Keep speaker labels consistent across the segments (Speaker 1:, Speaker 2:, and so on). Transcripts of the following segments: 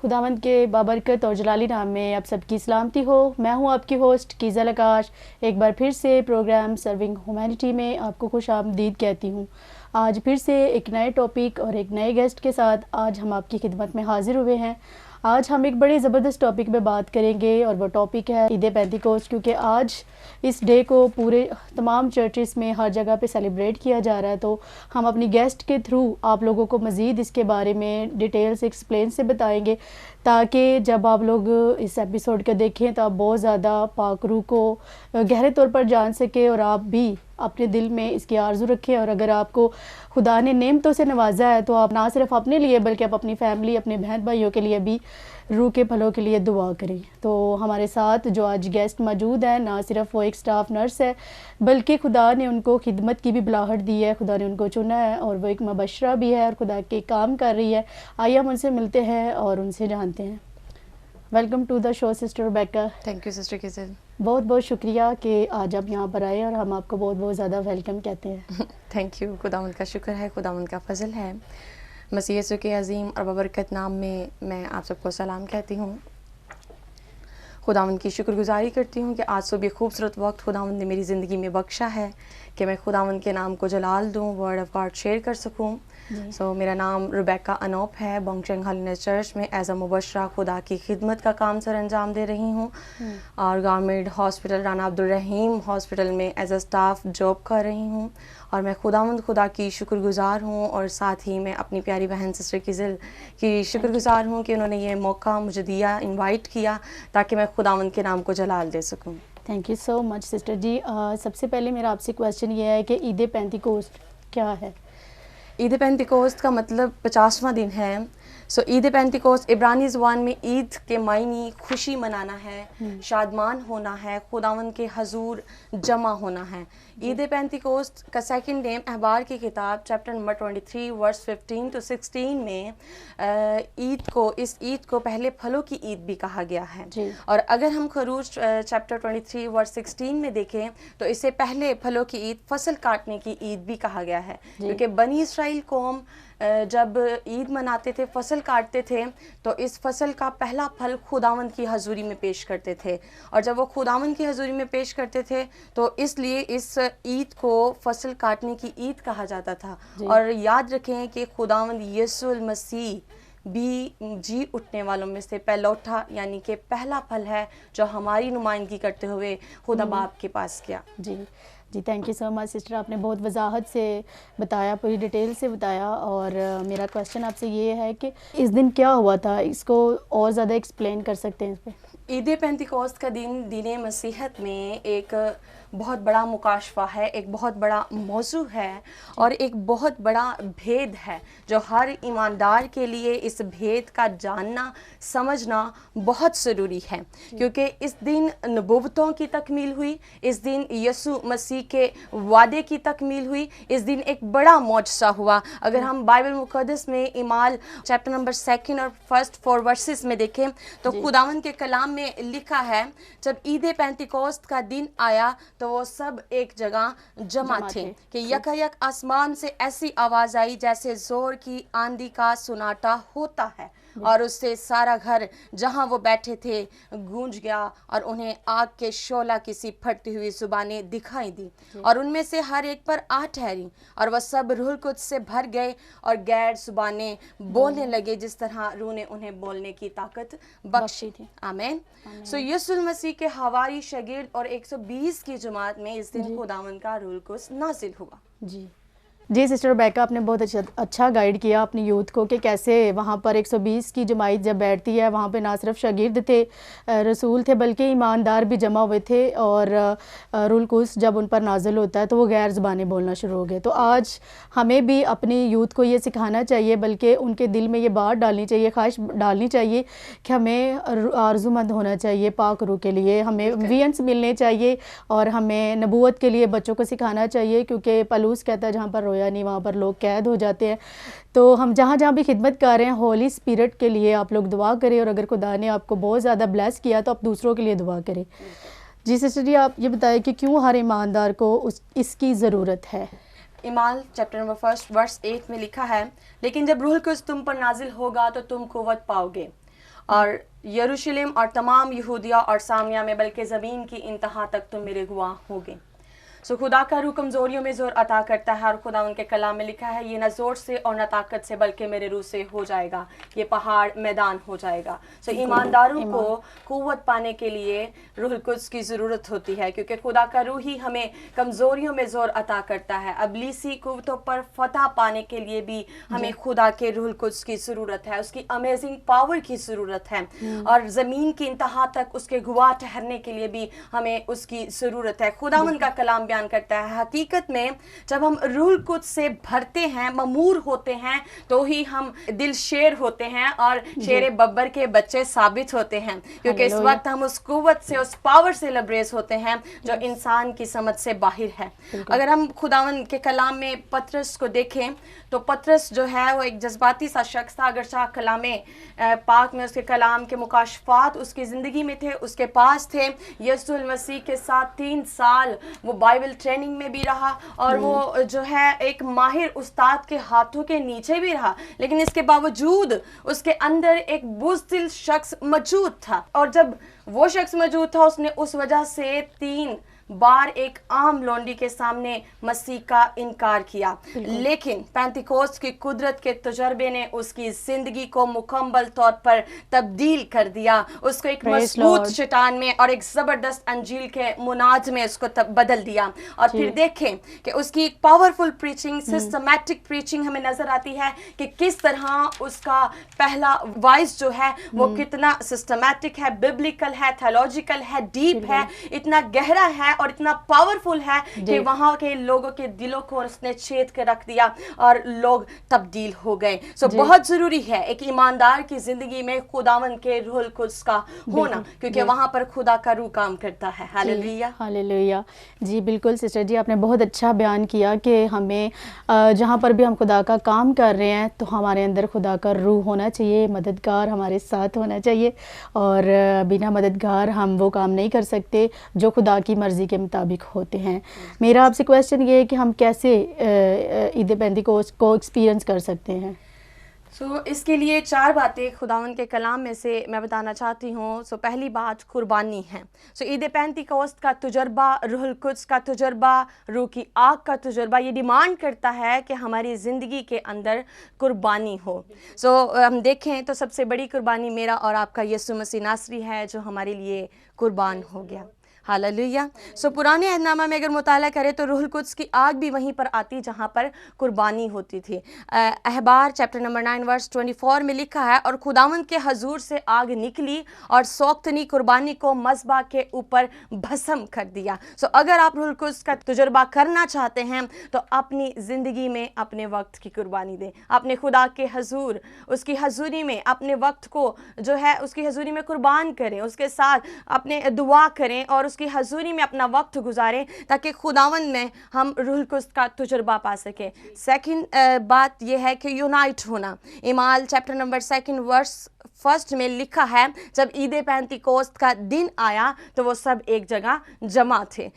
Speaker 1: خداوند کے بابرکت اور جلالی نام میں آپ سب کی سلامتی ہو. میں ہوں آپ کی ہوسٹ کیزا لکاش. ایک بار پھر سے پروگرام سرونگ ہیومینٹی میں آپ کو خوش آمدید کہتی ہوں. آج پھر سے ایک نئے ٹاپک اور ایک نئے گیسٹ کے ساتھ آج ہم آپ کی خدمت میں حاضر ہوئے ہیں. آج ہم ایک بڑے زبردست ٹاپک پہ بات کریں گے اور وہ ٹاپک ہے عید پینتیکوسٹ، کیونکہ آج اس ڈے کو پورے تمام چرچز میں ہر جگہ پہ سیلیبریٹ کیا جا رہا ہے. تو ہم اپنی گیسٹ کے تھرو آپ لوگوں کو مزید اس کے بارے میں ڈیٹیل سے ایکسپلین سے بتائیں گے، تاکہ جب آپ لوگ اس ایپیسوڈ کو دیکھیں تو آپ بہت زیادہ پاک روح کو گہرے طور پر جان سکیں اور آپ بھی اپنے دل میں اس کی آرزو رکھیں. اور اگر آپ کو خدا نے نعمتوں سے نوازا ہے تو آپ نہ صرف اپنے لیے بلکہ آپ اپنی فیملی، اپنے بہن بھائیوں کے لیے بھی روح کے پھلوں کے لیے دعا کریں. تو ہمارے ساتھ جو آج گیسٹ موجود ہیں، نہ صرف وہ ایک سٹاف نرس ہے بلکہ خدا نے ان کو خدمت کی بھی بلاہٹ دی ہے، خدا نے ان کو چنا ہے اور وہ ایک مبشرہ بھی ہے اور خدا کے کام کر رہی ہے. آئیے ہم ان سے ملتے ہیں اور ان سے جانتے ہیں. Welcome to the show sister Rebecca.
Speaker 2: Thank you sister کیزل.
Speaker 1: بہت بہت شکریہ کہ آج آپ یہاں پر آئے اور ہم آپ کو بہت بہت زیادہ ویلکم کہتے ہیں.
Speaker 2: Thank you. خداوند کا شکر ہے، خداوند کا فضل ہے. مسیح یسوع کے عظیم اور بابرکت نام میں آپ سب کو سلام کہتی ہوں. خداوند کی شکر گزاری کرتی ہوں کہ آج صبح خوبصورت وقت خداوند نے میری زندگی میں بخشا ہے کہ میں خداوند کے نام کو جلال دوں، ورڈ آف گاڈ شیئر کر سکوں. میرا نام ریبیکا انوپ ہے. بونگچنگ ہالینس چرچ میں ایز اے مبشرہ خدا کی خدمت کا کام سر انجام دے رہی ہوں اور government hospital Rana Abdul Rahim hospital میں ایز اے اسٹاف جاب کر رہی ہوں. اور میں خدا کی شکر گزار ہوں اور ساتھ ہی میں اپنی پیاری بہن سسٹر کیزل کی شکر گزار ہوں کہ انہوں نے یہ موقع مجھے دیا، انوائٹ کیا تاکہ میں خداوند کے نام کو جلال دے سکوں.
Speaker 1: Thank you so much sister ji. سب سے پہلے میرا آپ سے کویسچن یہ ہے کہ عید پینتیکوسٹ کیا ہے؟
Speaker 2: عید پینتیکوسٹ کا مطلب 50واں دن ہے. عید پینتیکوسٹ عبرانی زبان میں عید کے معنی خوشی منانا ہے، شادمان ہونا ہے، خداوند کے حضور جمع ہونا ہے. عید پینتیکوسٹ کا سیکنڈ نیم احبار کی کتاب چیپٹر نمبر 23 ورس 15 to 16 میں اس عید کو پہلے پھلوں کی عید بھی کہا گیا ہے. اور اگر ہم خروج چیپٹر 23 ورس 16 میں دیکھیں تو اسے پہلے پھلوں کی عید، فصل کاٹنے کی عید بھی کہا گیا ہے. کیونکہ بنی اسرائیل قوم جب عید مناتے تھے، فصل کاٹتے تھے تو اس فصل کا پہلا پھل خداوند کی حضوری میں پیش کرتے تھے. اور جب وہ خداوند کی حضوری میں پیش کرتے تھے تو اس لیے اس عید کو فصل کاٹنے کی عید کہا جاتا تھا. اور یاد رکھیں کہ خداوند یسوع المسیح بھی جی اٹھنے والوں میں سے پہلوٹا یعنی کہ پہلا پھل ہے جو ہماری نمائندگی کرتے ہوئے خدا باپ کے پاس کیا.
Speaker 1: جی thank you so much sister. آپ نے بہت وضاحت سے بتایا، پوری ڈیٹیل سے بتایا. اور میرا کویسچن آپ سے یہ ہے کہ اس دن کیا ہوا تھا، اس کو اور زیادہ ایکسپلین کر سکتے ہیں اس پہ؟
Speaker 2: عید پینتیکوسٹ کا دن مسیحت میں ایک بہت بڑا مکاشفہ ہے، ایک بہت بڑا موضوع ہے اور ایک بہت بڑا بھید ہے جو ہر ایماندار کے لیے اس بھید کا جاننا سمجھنا بہت ضروری ہے. کیونکہ اس دن نبوتوں کی تکمیل ہوئی، اس دن یسوع مسیح کے وعدے کی تکمیل ہوئی، اس دن ایک بڑا معجزہ ہوا. اگر ہم بائبل مقدس میں اعمال چیپٹر نمبر 2 اور فرسٹ 4 ورسز میں دیکھیں تو خداوند کے کلام میں لکھا ہے جب عید پینتیکوسٹ کا دن آیا تو وہ سب ایک جگہ جمع تھے کہ یکایک آسمان سے ایسی آواز آئی جیسے زور کی آندھی کا سناٹا ہوتا ہے، اور اس سے سارا گھر جہاں وہ بیٹھے تھے گونج گیا اور انہیں آگ کے شعلہ کی سی پھٹتی ہوئی زبانیں دکھائی دی اور ان میں سے ہر ایک پر آ ٹھہری اور وہ سب روح القدس سے بھر گئے اور غیر زبانیں بولنے لگے جس طرح روح نے انہیں بولنے کی طاقت بخشی تھی. آمین. یسوع المسیح کے حواری شاگرد اور 120 کی جماعت میں اس دن خداوند کا روح القدس نازل ہوا.
Speaker 1: جی سسٹر ریبیکا، آپ نے بہت اچھا گائیڈ کیا اپنی یوتھ کو کہ کیسے وہاں پر 120 کی جماعت جب بیٹھتی ہے، وہاں پہ نہ صرف شاگرد تھے، رسول تھے، بلکہ ایماندار بھی جمع ہوئے تھے. اور روح القدس جب ان پر نازل ہوتا ہے تو وہ غیر زبانیں بولنا شروع ہو گئے. تو آج ہمیں بھی اپنی یوتھ کو یہ سکھانا چاہیے، بلکہ ان کے دل میں یہ بات ڈالنی چاہیے، خواہش ڈالنی چاہیے کہ ہمیں آرزو مند ہونا چاہیے پاک روح کے لیے، ہمیں وینس ملنے چاہیے اور ہمیں نبوت کے لیے بچوں کو سکھانا چاہیے. کیونکہ پالوس کہتا ہے جہاں پر رویا نہیں وہاں پر لوگ قید ہو جاتے ہیں. تو ہم جہاں جہاں بھی خدمت کر رہے ہیں ہولی اسپرٹ کے لیے آپ لوگ دعا کریں، اور اگر خدا نے آپ کو بہت زیادہ بلیس کیا تو آپ دوسروں کے لیے دعا کریں. جی سسٹر جی، آپ یہ بتائیں کہ کیوں ہر ایماندار کو اس کی ضرورت ہے؟
Speaker 2: اعمال چیپٹر نمبر 1 ورس 8 میں لکھا ہے لیکن جب روح القدس تم پر نازل ہوگا تو تم قوت پاؤ گے اور یروشلم اور تمام یہودیہ اور سامریہ میں بلکہ زمین کی انتہا تک تم میرے گواہ ہوگے. سو خدا کا روح کمزوریوں میں زور عطا کرتا ہے، اور خدا ان کے کلام میں لکھا ہے یہ نہ زور سے اور نہ طاقت سے بلکہ میرے روح سے ہو جائے گا، یہ پہاڑ میدان ہو جائے گا. سو ایمانداروں کو قوت پانے کے لیے روح القدس کی ضرورت ہوتی ہے، کیونکہ خدا کا روح ہی ہمیں کمزوریوں میں زور عطا کرتا ہے. ابلیسی قوتوں پر فتح پانے کے لیے بھی ہمیں خدا کے روح القدس کی ضرورت ہے، اس کی امیزنگ پاور کی ضرورت ہے، اور زمین کی انتہا تک اس کے گواہ ٹھہرنے کے لیے بھی ہمیں اس کی ضرورت ہے. خداوند کا کلام کرتا ہے حقیقت میں جب ہم روح القدس سے بھرتے ہیں، ممور ہوتے ہیں، تو ہی ہم دل شیر ہوتے ہیں اور شیر ببر کے بچے ثابت ہوتے ہیں، کیونکہ اس وقت ہم اس قوت سے، اس پاور سے لبریز ہوتے ہیں جو انسان کی سمجھ سے باہر ہے. اگر ہم خداوند کے کلام میں پطرس کو دیکھیں تو پطرس جو ہے وہ ایک جذباتی سا شخص تھا، اگرچہ کلام پاک میں اس کے کلام کے مکاشفات اس کی زندگی میں تھے، اس کے پاس تھے. یسوع المسیح کے ساتھ 3 سال وہ بائبل ٹریننگ میں بھی رہا، اور وہ جو ہے ایک ماہر استاد کے ہاتھوں کے نیچے بھی رہا، لیکن اس کے باوجود اس کے اندر ایک بزدل شخص موجود تھا. اور جب وہ شخص موجود تھا، اس نے اس وجہ سے 3 بار ایک عام لونڈی کے سامنے مسیح کا انکار کیا. لیکن پینتیکوست کی قدرت کے تجربے نے اس کی زندگی کو مکمل طور پر تبدیل کر دیا، اس کو ایک مضبوط شیطان میں اور ایک زبردست انجیل کے مناج میں اس کو بدل دیا. اور پھر دیکھیں کہ اس کی ایک پاورفل پریچنگ، سسٹمیٹک پریچنگ ہمیں نظر آتی ہے کہ کس طرح اس کا پہلا وائس جو ہے وہ کتنا سسٹمیٹک ہے، ببلیکل ہے، تھیولوجیکل ہے، ڈیپ ہے، اتنا گہرا ہے اور اتنا پاورفل ہے کہ وہاں کے لوگوں کے دلوں کو اس نے چھید کے رکھ دیا اور لوگ تبدیل ہو گئے. سو بہت ضروری ہے ایک ایماندار کی زندگی میں خداوند کے روح القدس کا ہونا، کیونکہ وہاں پر خدا کا روح کام کرتا ہے. ہاللیلویہ،
Speaker 1: ہاللیلویہ. جی بالکل سسٹر جی، آپ نے بہت اچھا بیان کیا کہ ہمیں جہاں پر بھی ہم خدا کا کام کر رہے ہیں تو ہمارے اندر خدا کا روح ہونا چاہیے، مددگار ہمارے ساتھ ہونا چاہیے، اور بنا مددگار ہم وہ کام نہیں کر سکتے جو خدا کی مرضی کے مطابق ہوتے ہیں. میرا آپ سے کویسچن یہ ہے کہ ہم کیسے عید پینتیکوست کو ایکسپیرینس کر سکتے ہیں؟
Speaker 2: اس کے لیے 4 باتیں خداوند کے کلام میں سے میں بتانا چاہتی ہوں. پہلی بات قربانی ہے. عید پینتیکوست کا تجربہ، روح القدس کا تجربہ، روح کی آگ کا تجربہ یہ ڈیمانڈ کرتا ہے کہ ہماری زندگی کے اندر قربانی ہو. ہم دیکھیں تو سب سے بڑی قربانی میرا اور آپ کا یسوع مسیح ناصری ہے جو ہمارے لیے قربان ہو گیا. ہاللیلویہ. پرانے عہد نامہ میں اگر مطالعہ کرے تو روح القدس کی آگ بھی وہیں پر آتی جہاں پر قربانی ہوتی تھی. احبار چیپٹر نمبر 9 ورس 24 میں لکھا ہے، اور خداوند کے حضور سے آگ نکلی اور سوختنی قربانی کو مذبح کے اوپر بھسم کر دیا. اگر آپ روح القدس کا تجربہ کرنا چاہتے ہیں تو اپنی زندگی میں اپنے وقت کی قربانی دیں، اپنے خدا کے حضور، اس کی حضوری میں اپنے وقت کو جو ہے اس کی حضوری میں قربان کریں، اس کے ساتھ اپنے دعا کریں اور اس کی حضوری میں اپنا وقت گزاریں تاکہ خداوند میں ہم روح القدس کا تجربہ پا سکیں. سیکنڈ بات یہ ہے کہ یونائٹ ہونا. اعمال چیپٹر نمبر 2 ورس 1 میں لکھا ہے جب عید پینتیکوست کا دن آیا تو وہ سب ایک جگہ جمع تھے،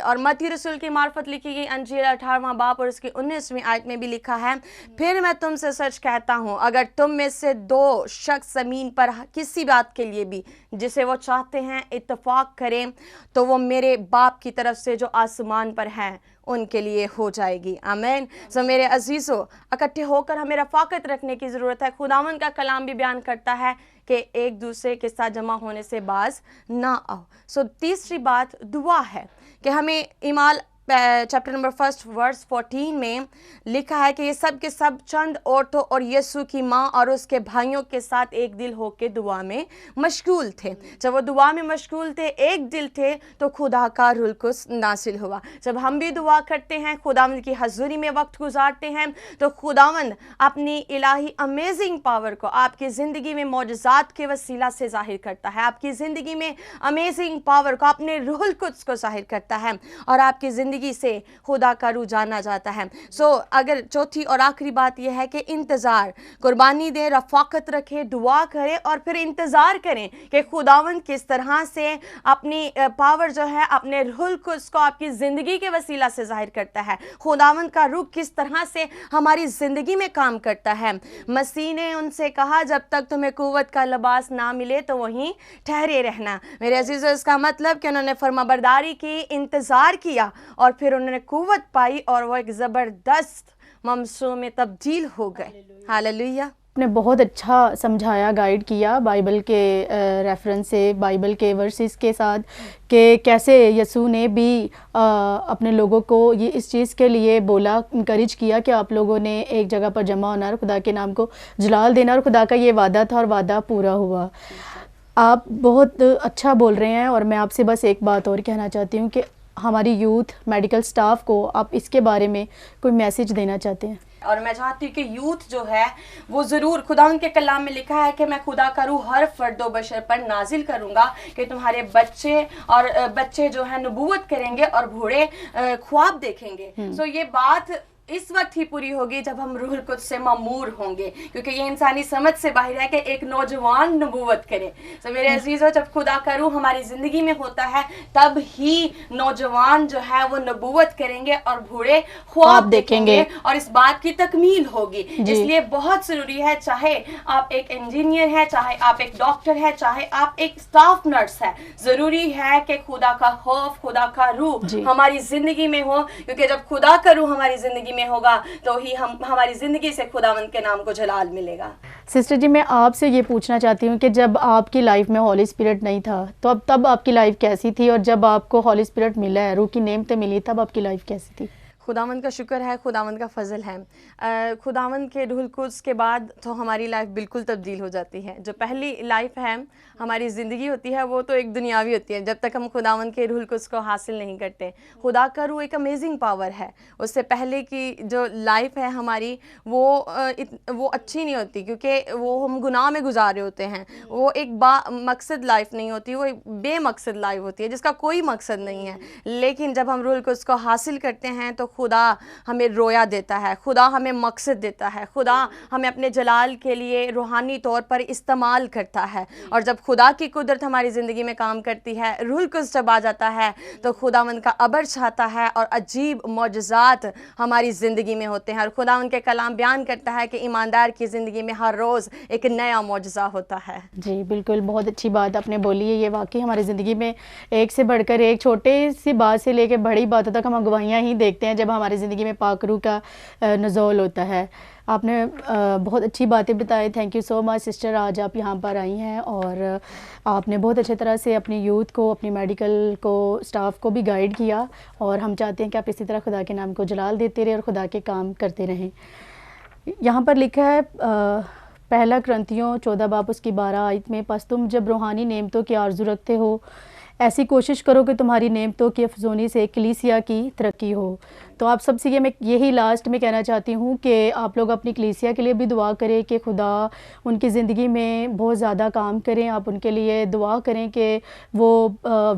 Speaker 2: اور متی رسول کی معرفت لکھی گئی انجیل 18واں باب اور اس کی 19ویں آیت میں بھی لکھا ہے، پھر میں تم سے سچ کہتا ہوں اگر تم میں سے 2 شخص زمین پر کسی بات کے لیے بھی جسے وہ چاہتے ہیں اتفاق کریں تو وہ میرے باپ کی طرف سے جو آسمان پر ہے ان کے لیے ہو جائے گی. آمین. میرے عزیزو، اکٹھے ہو کر ہمیں رفاقت رکھنے کی ضرورت ہے. خداوند کا کلام بھی بیان کرتا ہے کہ ایک دوسرے کے ساتھ جمع ہونے سے باز نہ آؤ. تیسری بات دعا ہے کہ ہمیں اعمال چیپٹر نمبر 1 ورس 14 میں لکھا ہے کہ یہ سب کے سب چند عورتوں اور یسوع کی ماں اور اس کے بھائیوں کے ساتھ ایک دل ہو کے دعا میں مشغول تھے. جب وہ دعا میں مشغول تھے، ایک دل تھے، تو خدا کا روح القدس نازل ہوا. جب ہم بھی دعا کرتے ہیں، خداوند کی حضوری میں وقت گزارتے ہیں، تو خداوند اپنی الہی امیزنگ پاور کو آپ کی زندگی میں معجزات کے وسیلہ سے ظاہر کرتا ہے، آپ کی زندگی میں امیزنگ پاور کو اپنے روح القدس کو ظاہر کرتا ہے، اور آپ کی زندگی زندگی سے خدا کا روح جانا جاتا ہے. سو اگر چوتھی اور آخری بات یہ ہے کہ انتظار, قربانی دیں, رفاقت رکھیں, دعا کریں اور پھر انتظار کریں کہ خداوند کس طرح سے اپنی پاور جو ہے اپنے روح القدس کو آپ کی زندگی کے وسیلہ سے ظاہر کرتا ہے. خداوند کا روح کس طرح سے ہماری زندگی میں کام کرتا ہے. مسیح نے ان سے کہا جب تک تمہیں قوت کا لباس نہ ملے تو وہیں ٹھہرے رہنا. میرے عزیزو, اس کا مطلب کہ انہوں نے فرما برداری کی, انتظار کیا اور پھر انہوں نے قوت پائی اور وہ ایک زبردست ممسو میں تبدیل ہو گئے. ہاللویہ.
Speaker 1: آپ نے بہت اچھا سمجھایا, گائیڈ کیا بائبل کے ریفرنس سے, بائبل کے ورسز کے ساتھ, کہ کیسے یسوع نے بھی اپنے لوگوں کو یہ اس چیز کے لیے بولا, انکریج کیا کہ آپ لوگوں نے ایک جگہ پر جمع ہونا اور خدا کے نام کو جلال دینا, اور خدا کا یہ وعدہ تھا اور وعدہ پورا ہوا. آپ بہت اچھا بول رہے ہیں, اور میں آپ سے بس ایک بات اور کہنا چاہتی ہوں کہ ہماری یوتھ میڈیکل سٹاف کو آپ اس کے بارے میں کوئی میسیج دینا چاہتے ہیں؟
Speaker 2: اور میں چاہتی ہوں کہ یوتھ جو ہے وہ ضرور, خدا ان کے کلام میں لکھا ہے کہ میں خدا کا روح ہر فرد و بشر پر نازل کروں گا کہ تمہارے بچے جو ہیں نبوت کریں گے اور بوڑھے خواب دیکھیں گے. سو یہ بات اس وقت ہی پوری ہوگی جب ہم روح القدس سے مامور ہوں گے, کیونکہ یہ انسانی سمجھ سے باہر ہے کہ ایک نوجوان نبوت کرے. تو میرے عزیزو, جب خدا کا روح ہماری زندگی میں ہوتا ہے تب ہی نوجوان جو ہے وہ نبوت کریں گے اور بوڑھے خواب دیکھیں گے, اور اس بات کی تکمیل ہوگی. اس لیے بہت ضروری ہے, چاہے آپ ایک انجینئر ہیں, چاہے آپ ایک ڈاکٹر ہیں, چاہے آپ ایک اسٹاف نرس ہے, ضروری ہے کہ خدا کا خوف, خدا کا روح ہماری زندگی میں ہو, کیونکہ جب خدا کا روح ہماری زندگی میں ہوگا تو ہی ہماری زندگی سے خداوند کے نام کو جلال ملے گا.
Speaker 1: سسٹر جی, میں آپ سے یہ پوچھنا چاہتی ہوں کہ جب آپ کی لائف میں ہالی اسپرٹ نہیں تھا تو تب آپ کی لائف کیسی تھی, اور جب آپ کو ہالی اسپرٹ ملا ہے, روح کی نعمتیں ملی, تب آپ کی لائف کیسی تھی؟
Speaker 2: خداوند کا شکر ہے, خداوند کا فضل ہے. خداوند کے روح القدس کے بعد تو ہماری لائف بالکل تبدیل ہو جاتی ہے. جو پہلی لائف ہے ہماری زندگی ہوتی ہے وہ تو ایک دنیاوی ہوتی ہے جب تک ہم خداوند کے روح القدس کو حاصل نہیں کرتے. خدا کا روح ایک امیزنگ پاور ہے. اس سے پہلے کی جو لائف ہے ہماری وہ اچھی نہیں ہوتی, کیونکہ وہ ہم گناہ میں گزارے ہوتے ہیں. وہ ایک با مقصد لائف نہیں ہوتی, وہ ایک بے مقصد لائف ہوتی ہے جس کا کوئی مقصد نہیں ہے. لیکن جب ہم روح القدس کو حاصل کرتے ہیں تو خدا ہمیں رویا دیتا ہے, خدا ہمیں مقصد دیتا ہے, خدا ہمیں اپنے جلال کے لیے روحانی طور پر استعمال کرتا ہے. اور جب خدا کی قدرت ہماری زندگی میں کام کرتی ہے, روح القدس جب آ جاتا ہے تو خداوند کا ابر چھاتا ہے اور عجیب معجزات ہماری زندگی میں ہوتے ہیں. اور خداوند کے کلام بیان کرتا ہے کہ ایماندار کی زندگی میں ہر روز ایک نیا معجزہ ہوتا ہے. جی
Speaker 1: بالکل, بہت اچھی بات آپ نے بولی ہے. یہ واقعی ہماری زندگی میں ایک سے بڑھ کر ایک, چھوٹے سی بات سے لے کے بڑی باتوں تک ہم گواہیاں ہی دیکھتے ہیں جب ہماری زندگی میں پاک روح کا نزول ہوتا ہے. آپ نے بہت اچھی باتیں بتائی. Thank you so much sister, آج آپ یہاں پر آئی ہیں اور آپ نے بہت اچھے طرح سے اپنی یوتھ کو, اپنی میڈیکل کو, اسٹاف کو بھی گائیڈ کیا, اور ہم چاہتے ہیں کہ آپ اسی طرح خدا کے نام کو جلال دیتے رہیں اور خدا کے کام کرتے رہیں. یہاں پر لکھا ہے پہلا کرنتھیوں 14 باب اس کی 12 آیت میں, پس تم جب روحانی نعمتوں کی آرزو رکھتے ہو ایسی کوشش کرو کہ تمہاری نعمتوں کی افزونی سے کلیسیا کی ترقی ہو. تو آپ سب سے میں یہی لاسٹ میں کہنا چاہتی ہوں کہ آپ لوگ اپنی کلیسیا کے لیے بھی دعا کریں کہ خدا ان کی زندگی میں بہت زیادہ کام کریں. آپ ان کے لیے دعا کریں کہ وہ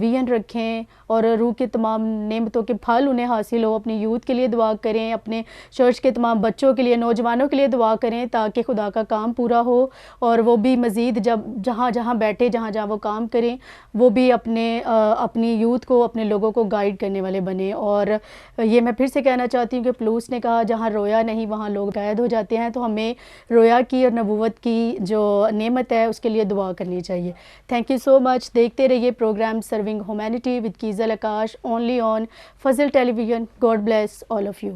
Speaker 1: وین رکھیں اور روح کے تمام نعمتوں کے پھل انہیں حاصل ہو. اپنی یوتھ کے لیے دعا کریں, اپنے چرچ کے تمام بچوں کے لیے, نوجوانوں کے لیے دعا کریں تاکہ خدا کا کام پورا ہو, اور وہ بھی مزید جب جہاں بیٹھے, جہاں وہ کام کریں, وہ بھی اپنی یوتھ کو, اپنے لوگوں کو گائیڈ کرنے والے بنیں. اور یہ میں پھر سے کہنا چاہتی ہوں کہ پلوس نے کہا جہاں رویا نہیں وہاں لوگ قید ہو جاتے ہیں, تو ہمیں رویا کی اور نبوت کی جو نعمت ہے اس کے لیے دعا کرنی چاہیے. Thank you so much. دیکھتے رہیے پروگرام سرونگ ہیومینٹی وتھ کیزل Akash, only on Fazal television. God bless all of you.